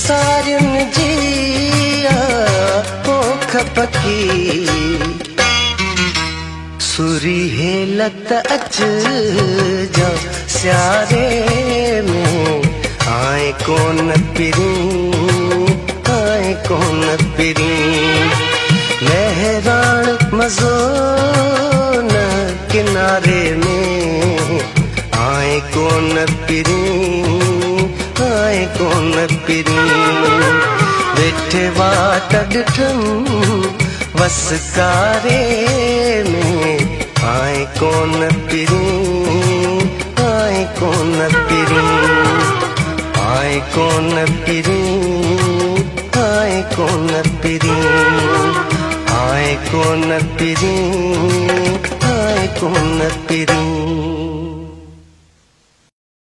सारियुनि जी पोख पकी सुरी हेलत अच जा सियारे में आए कोन पिरी आए कोन पिरी मेहरान मज़ो न किनारे में आए कोन पिरी आए कोन पिरी वेठे वाट ॾिठम वसकारे में आए कोन पिरी आए कोन पिरी आए कोन पिरी आए कोन पिरी आए कोन पिरी आए कोन पिरी।